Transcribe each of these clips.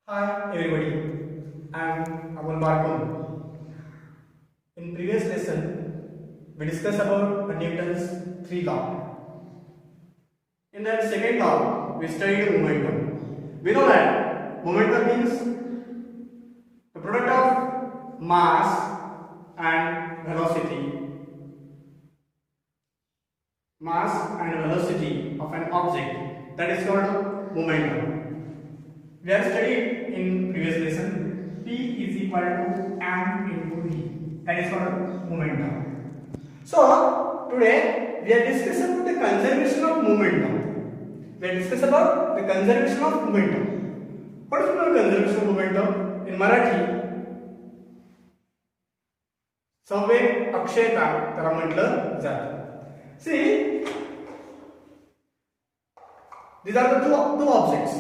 Hi everybody, I am Amol Barkon. In previous lesson, we discussed about Newton's three law. In that second law, we studied momentum. We know that momentum means the product of mass and velocity. Mass and velocity of an object, that is called momentum. We have studied in previous lesson P is equal to m into v, that is called momentum. So today we are discussing about the conservation of momentum. We are discussing about the conservation of momentum. What is the conservation of momentum? In Marathi संवेग अक्षयता त्याला म्हटलं जातं. See, these are the two objects.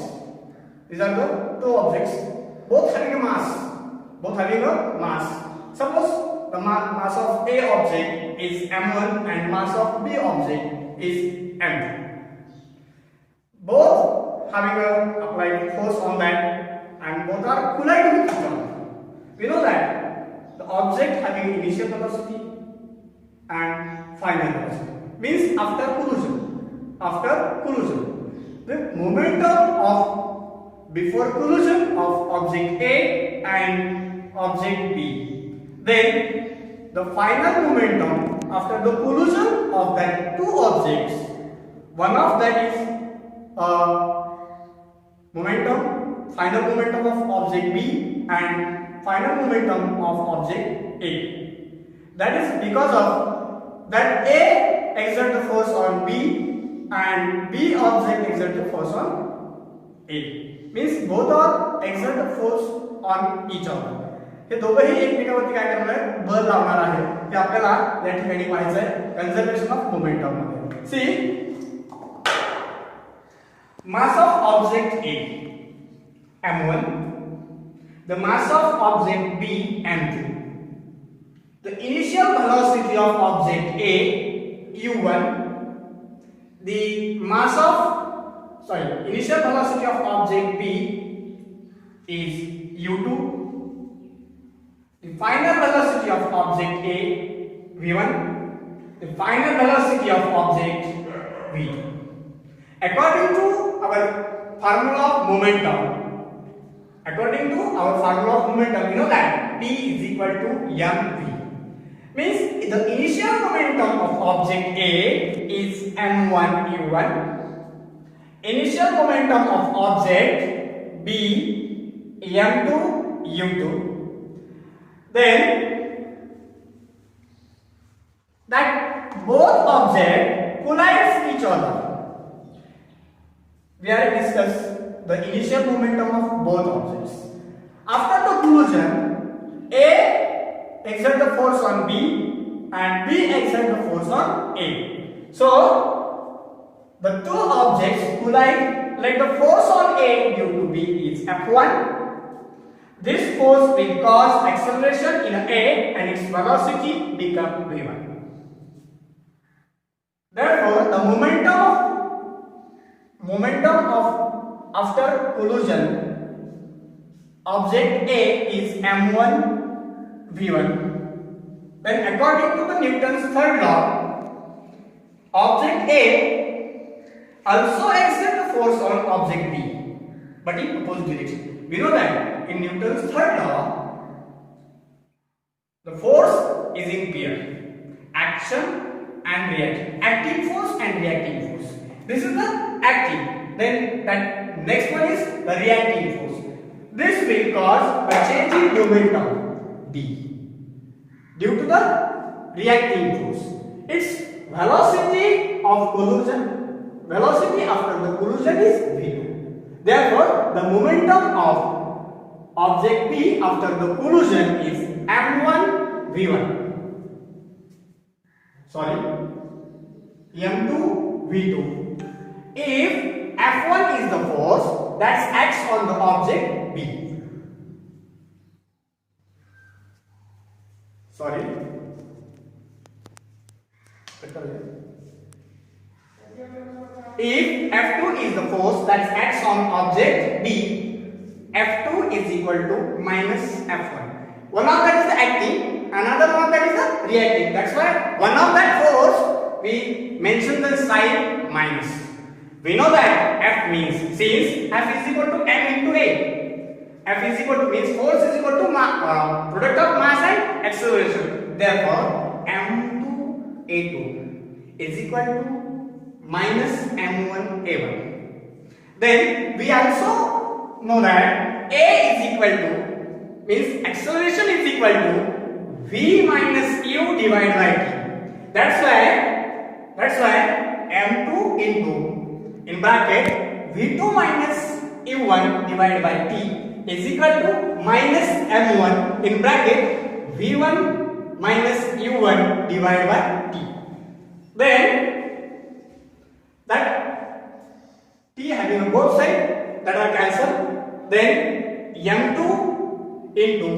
These are the two objects, both having a mass. Suppose the mass of A object is m1 and mass of B object is m2. Both having a applied force on that, and both are colliding with each other. We know that the object having initial velocity and final velocity means after collision, the momentum of before collision of object A and object B, then the final momentum after the collision of that two objects, one of that is final momentum of object B and final momentum of object A. That is because of that A exert the force on B and B object exert the force on A. Means both are exert the force on each other. हे दोघंही एकमेकांवरती काय करणार आहे, बल लावणार आहे. हे आपल्याला या ठिकाणी पाहायचं आहे कन्झर्वेशन ऑफ मोमेंटम मध्ये. सी, mass of object A m1, the mass of object B m2, the initial velocity of object A u1, the initial velocity of object B is u2, the final velocity of object A v1, the final velocity of object v2. According to our formula of momentum, we know that P is equal to mv. Means the initial momentum of object A is m1 u1, initial momentum of object B m2 u2, then that both objects collide each other. We are discuss the initial momentum of both objects. After the collision, A exert the force on B and B exert the force on A. So the two objects collide. Let the force on A due to B is F1. This force will cause acceleration in A and its velocity become v1. Therefore, the momentum of after collision object A is m1 v1. Then according to the Newton's third law, object A also exerts the force on object B, but in opposite direction. We know that in Newton's third law, the force is in pair, action and reaction, acting force and reacting force. This is the acting. Then that next one is the reacting force. This will cause a change in momentum B due to the reacting force. Its velocity of collision, velocity after the collision is v2. Therefore, the momentum of object B after the collision is m1 v1. m2 v2. If F1 is the force that acts on the object B. If F2 is the force that acts on object B, F2 equal to minus F1. One of that is the acting, another one of that is the reacting. That's why one of that force we mention the sign minus. We know that F means, since F is equal to M into A. F is equal to means force is equal to product of mass and acceleration. Therefore, M2A2 is equal to minus M1A1. Then we also know that A is equal to means acceleration is equal to V minus U divided by T. That's why M2 into in bracket V2 minus U1 divided by T is equal to minus M1 in bracket V1 minus U1 divided by T. Then that T having on both sides that are cancelled. Then M2 into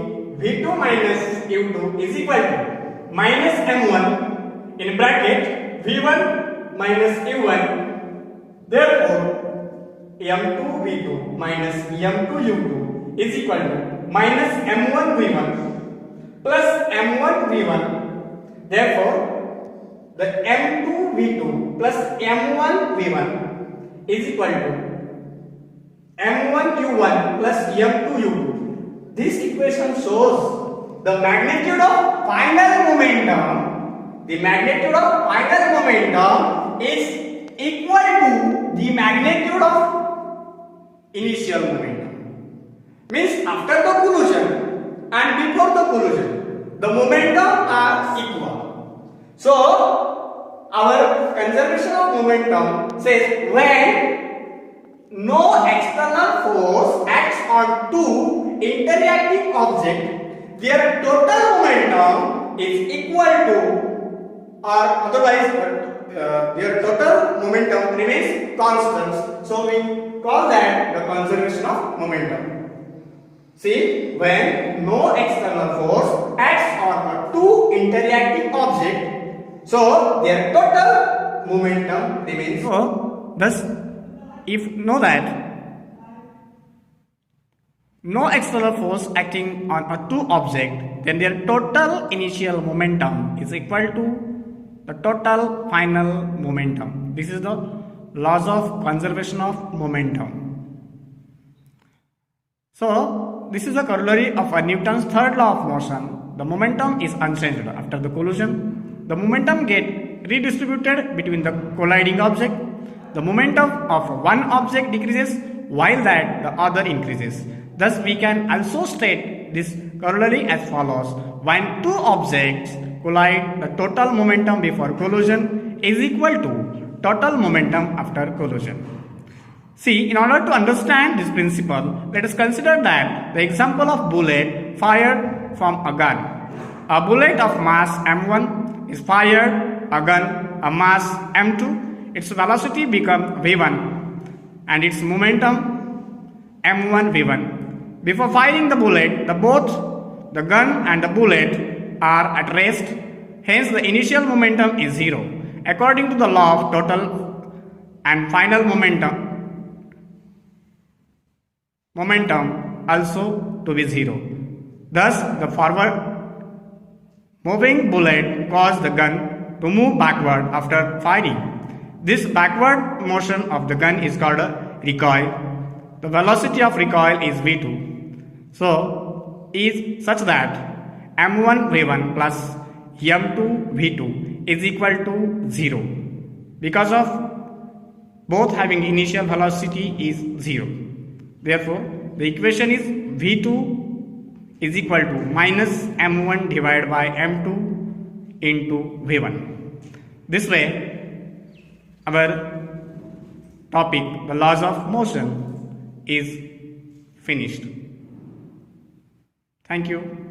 V2 minus U2 is equal to minus M1 in bracket V1 minus U1. Therefore, M2 V2 minus M2 U2 is equal to minus M1 V1 plus M1 V1. Therefore, the M2 V2 plus M1 V1 is equal to M1 U1 plus M2 U2. This equation shows the magnitude of final momentum. The magnitude of final momentum is equal to the magnitude of initial momentum. Means after the collision and before the collision, the momentum are equal. So our conservation of momentum says when no external force acts on two interacting objects, their total momentum is equal to, or otherwise their total momentum remains constant. So we call that the conservation of momentum. See, when no external force acts on two interacting objects, so their total momentum remains. So thus, if know that no external force acting on a two object, then their total initial momentum is equal to the total final momentum. This is the laws of conservation of momentum. So this is the corollary of a Newton's third law of motion. The momentum is unchanged after the collision. The momentum get redistributed between the colliding object. The momentum of one object decreases while that the other increases. Thus we can also state this corollary as follows. When two objects collide, the total momentum before collision is equal to total momentum after collision. See, in order to understand this principle, let us consider that the example of bullet fired from a gun. A bullet of mass m1 is fired a gun a mass m2. Its velocity becomes v1 and its momentum m1 v1. Before firing the bullet, both the gun and the bullet are at rest. Hence, the initial momentum is 0. According to the law of total and final momentum also to be 0. Thus, the forward moving bullet caused the gun to move backward after firing. This backward motion of the gun is called a recoil. The velocity of recoil is v2. So, is such that m1 v1 plus m2 v2 is equal to 0 because of both having initial velocity is 0. Therefore, the equation is v2 is equal to minus m1 divided by m2 into v1. This way, our topic, the laws of motion, is finished. Thank you.